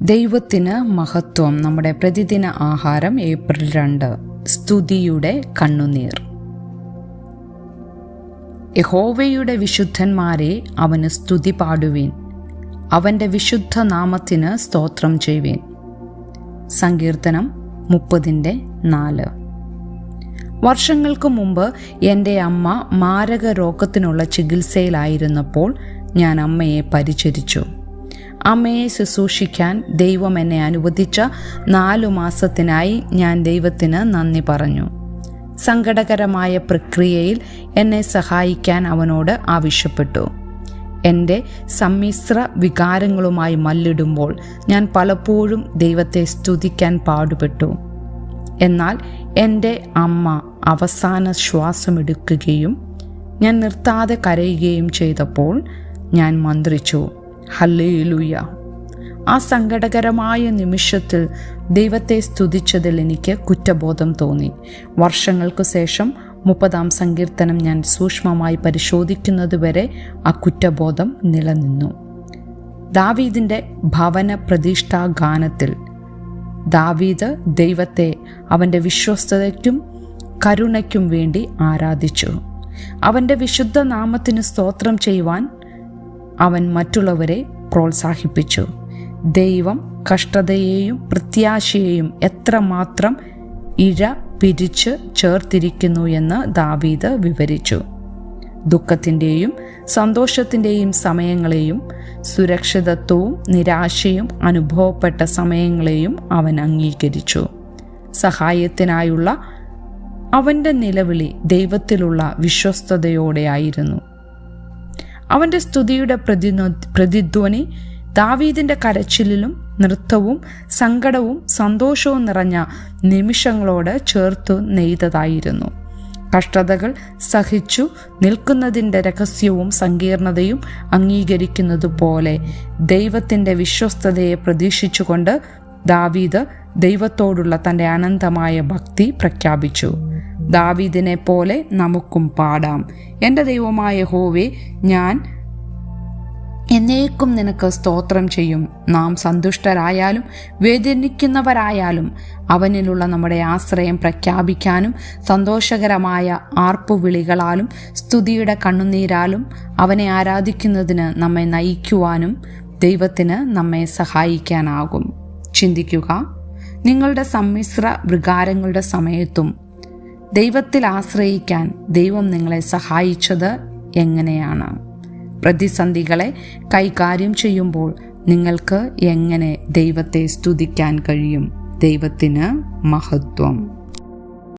ദൈവത്തിന് മഹത്വം. നമ്മുടെ പ്രതിദിന ആഹാരം ഏപ്രിൽ 2. സ്തുതിയുടെ കണ്ണുനീർ. യഹോവയുടെ വിശുദ്ധന്മാരെ അവന് സ്തുതി പാടുവീൻ, അവൻ്റെ വിശുദ്ധ നാമത്തിന് സ്തോത്രം ചെയ്യുവീൻ. സങ്കീർത്തനം 30:4. വർഷങ്ങൾക്ക് മുമ്പ് എൻ്റെ അമ്മ മാരക രോഗത്തിനുള്ള ചികിത്സയിലായിരുന്നപ്പോൾ ഞാൻ അമ്മയെ പരിചരിച്ചു. അമ്മയെ ശുശ്രൂഷിക്കാൻ ദൈവം എന്നെ അനുവദിച്ച 4 മാസത്തിനായി ഞാൻ ദൈവത്തിന് നന്ദി പറഞ്ഞു. സങ്കടകരമായ പ്രക്രിയയിൽ എന്നെ സഹായിക്കാൻ അവനോട് ആവശ്യപ്പെട്ടു. എൻ്റെ സമ്മിശ്ര വികാരങ്ങളുമായി മല്ലിടുമ്പോൾ ഞാൻ പലപ്പോഴും ദൈവത്തെ സ്തുതിക്കാൻ പാടുപെട്ടു. എന്നാൽ എൻ്റെ അമ്മ അവസാന ശ്വാസമെടുക്കുകയും ഞാൻ നിർത്താതെ കരയുകയും ചെയ്തപ്പോൾ ഞാൻ മന്ത്രിച്ചു, ഹല്ലേലൂയ. ആ സങ്കടകരമായ നിമിഷത്തിൽ ദൈവത്തെ സ്തുതിച്ചതിൽ എനിക്ക് കുറ്റബോധം തോന്നി. വർഷങ്ങൾക്കു ശേഷം 30-ാം സങ്കീർത്തനം ഞാൻ സൂക്ഷ്മമായി പരിശോധിക്കുന്നതുവരെ ആ കുറ്റബോധം നിലനിന്നു. ദാവീദിൻ്റെ ഭവന പ്രതിഷ്ഠാ ഗാനത്തിൽ ദാവീദ് ദൈവത്തെ അവൻ്റെ വിശ്വസ്തതയ്ക്കും കരുണയ്ക്കും വേണ്ടി ആരാധിച്ചു. അവൻ്റെ വിശുദ്ധ നാമത്തിന് സ്തോത്രം ചെയ്യുവാൻ അവൻ മറ്റുള്ളവരെ പ്രോത്സാഹിപ്പിച്ചു. ദൈവം കഷ്ടതയെയും പ്രത്യാശയെയും എത്രമാത്രം ഇഴ പിരിച്ച് ചേർത്തിരിക്കുന്നു എന്ന് ദാവീദ് വിവരിച്ചു. ദുഃഖത്തിൻ്റെയും സന്തോഷത്തിൻ്റെയും സമയങ്ങളെയും സുരക്ഷിതത്വവും നിരാശയും അനുഭവപ്പെട്ട സമയങ്ങളെയും അവൻ അംഗീകരിച്ചു. സഹായത്തിനായുള്ള അവൻ്റെ നിലവിളി ദൈവത്തിലുള്ള വിശ്വസ്തയോടെയായിരുന്നു. അവൻ്റെ സ്തുതിയുടെ പ്രതിധ്വനി ദാവീദിൻ്റെ കരച്ചിലിലും നൃത്തവും സങ്കടവും സന്തോഷവും നിറഞ്ഞ നിമിഷങ്ങളോട് ചേർത്തു നെയ്തതായിരുന്നു. കഷ്ടതകൾ സഹിച്ചു നിൽക്കുന്നതിൻ്റെ രഹസ്യവും സങ്കീർണതയും അംഗീകരിക്കുന്നതുപോലെ ദൈവത്തിൻ്റെ വിശ്വസ്തതയെ പ്രതീക്ഷിച്ചുകൊണ്ട് ദാവീദ് ദൈവത്തോടുള്ള തൻ്റെ അനന്തമായ ഭക്തി പ്രഖ്യാപിച്ചു. ദാവീദിനെ പോലെ നമുക്കും പാടാം. എൻ്റെ ദൈവമായ യഹോവേ, ഞാൻ എന്നേക്കും നിനക്ക് സ്തോത്രം ചെയ്യും. നാം സന്തുഷ്ടരായാലും വേദനിക്കുന്നവരായാലും അവനിലുള്ള നമ്മുടെ ആശ്രയം പ്രഖ്യാപിക്കാനും സന്തോഷകരമായ ആർപ്പുവിളികളാലും സ്തുതിയുടെ കണ്ണുനീരാലും അവനെ ആരാധിക്കുന്നതിന് നമ്മെ നയിക്കുവാനും ദൈവത്തിന് നമ്മെ സഹായിക്കാനാകും. ചിന്തിക്കുക, നിങ്ങളുടെ സമ്മിശ്ര വികാരങ്ങളുടെ സമയത്തും ദൈവത്തിൽ ആശ്രയിക്കാൻ ദൈവം നിങ്ങളെ സഹായിച്ചത് എങ്ങനെയാണ്? പ്രതിസന്ധികളെ കൈകാര്യം ചെയ്യുമ്പോൾ നിങ്ങൾക്ക് എങ്ങനെ ദൈവത്തെ സ്തുതിക്കാൻ കഴിയും? ദൈവത്തിന് മഹത്വം.